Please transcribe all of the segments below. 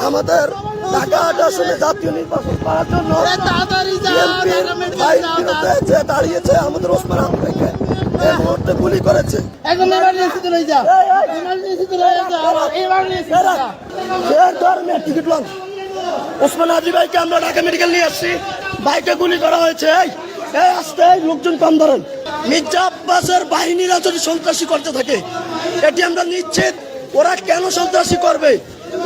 আমাদের ঢাকা ৮ আসনে জাতীয় নির্বাচন করার জন্য যে দাঁড়িয়েছে আমাদের ওসমান আহমেদকে এই মুহূর্তে গুলি করেছে। টিকিট লং ওসমান হাদি ভাইকে আমরা ঢাকা মেডিকেল নিয়ে আসছি, বাইকে গুলি করা হয়েছে। এই আসতে লোকজন কম ধরেন। মির্জা আব্বাসের বাহিনীরা যদি সন্ত্রাসী করতে থাকে এটি আমরা নিশ্চিত। ওরা কেন সন্ত্রাসী করবে?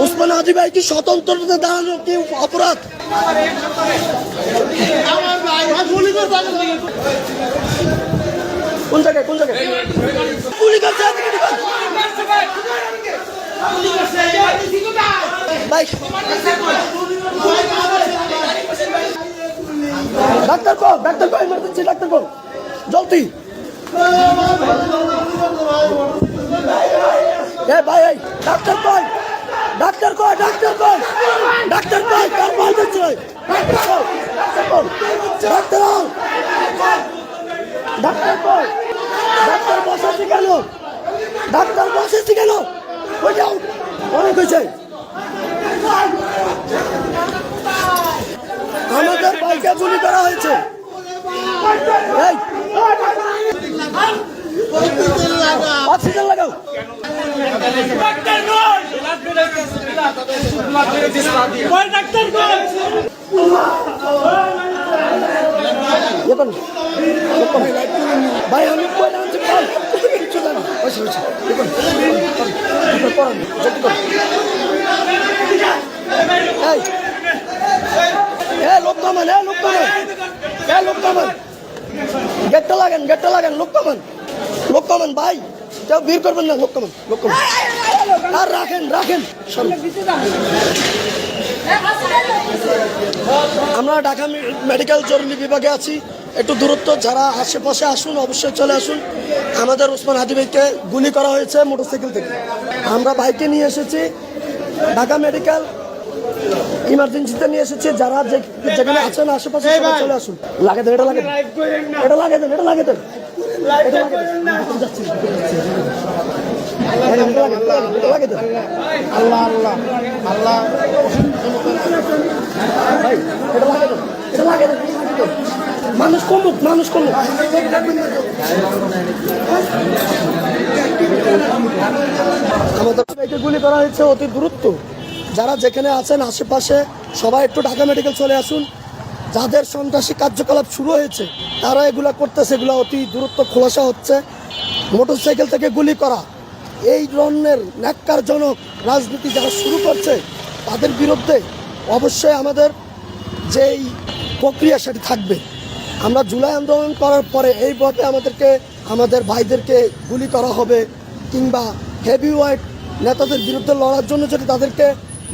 ওসমান হাদি ভাই কি স্বতন্ত্রতা দাঁড়ানো কি অপরাধ? কোন জায়গায় কোন জায়গায় গুলি করছে? ডাক্তার কো, ডাক্তার কো, ইমার্জেন্সি ডাক্তার কো, জলদি। এ ভাই এই ডাক্তার কই, ডাক্তার কই, ডাক্তার কই, ডাক্তার কই, কার বল দিচ্ছে? ডাক্তার কই, ডাক্তার কই, ডাক্তার কই, ডাক্তার বসেছি কেন? ডাক্তার বসেছি কেন? কই যাও, অনেক হয়েছে। আমাদের বাইকে গুলি করা হয়েছে। অক্সিজেন লাগাও। ভাই আমি কিছু জানি লোক কমান, লোক কমান, লোক কমান, গেটটা লাগেন, গেটটা লাগেন, লোক কমান, লোক কমান ভাই, কেউ ভিড় করবেন না, লোক কমান, লোক কমান, আর রাখেন রাখেন। আমরা ঢাকা মেডিকেল জরুরি বিভাগে আছি, একটু দূরত্ব, যারা আশেপাশে আসুন অবশ্যই চলে আসুন। আমাদের ওসমান হাদি ভাইকে গুলি করা হয়েছে মোটরসাইকেল থেকে। আমরা বাইকে নিয়ে এসেছি, ঢাকা মেডিকেল ইমার্জেন্সিতে নিয়ে এসেছি। যারা যেখানে আছেন আশেপাশে চলে আসুন। লাগে দেন, এটা লাগে, এটা লাগে দেন, এটা লাগে দেন, আল্লাহ আল্লাহ আল্লাহ, ভাই এটা লাগে দেন, এটা লাগে দেন, মানুষ কমুক, মানুষ কমুক। আমাদের বাইকে গুলি করা হয়েছে অতি দূরত্ব। যারা যেখানে আছেন আশেপাশে সবাই একটু ঢাকা মেডিকেল চলে আসুন। যাদের সন্ত্রাসী কার্যকলাপ শুরু হয়েছে তারা এগুলা করতেছে, এগুলো অতি দূরত্ব খোলাসা হচ্ছে। মোটরসাইকেল থেকে গুলি করা, এই ধরনের ন্যাক্কারজনক রাজনীতি যারা শুরু করছে তাদের বিরুদ্ধে অবশ্যই আমাদের যেই প্রক্রিয়া সেটি থাকবে। আমরা জুলাই আন্দোলন করার পরে এইভাবে আমাদের ভাইদেরকে গুলি করা হবে কিংবা হেভিওয়েট নেতাদের বিরুদ্ধে লড়ার জন্য যদি তাদেরকে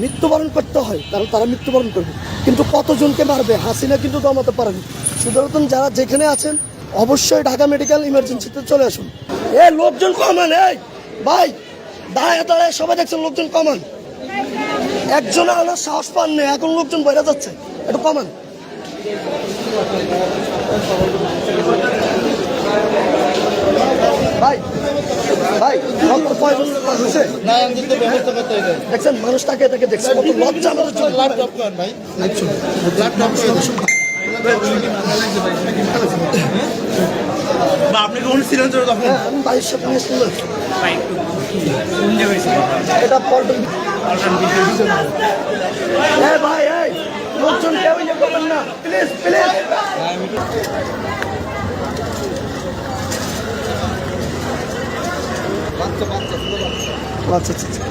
মৃত্যুবরণ করতে হয় তারা মৃত্যুবরণ করবে, কিন্তু কতজনকে মারবে? হাসিনা কিন্তু দমাতে পারেনি। সুতরাং যারা যেখানে আছেন অবশ্যই ঢাকা মেডিকেল ইমার্জেন্সিতে চলে আসুন। লোকজন কমান, এই ভাই দাঁড়ায় দাঁড়ায় সবাই দেখছেন, লোকজন কমান। একজন আনার সাহস পান নেই, এখন লোকজন বেড়ে যাচ্ছে, একটু কমান। ভাই ভাই দেখছেন মানুষ তাকে দেখছেন, কত লজ্জা আমাদের জন্য। আপনি কোন ছিলেন? আমি ভাইয়ের সাথে নিয়েছিলাম এটা পল্টন। ভাই এই লোকজন কেউ ইয়ে করবেন না প্লিজ, প্লিজ। আচ্ছা আচ্ছা আচ্ছা।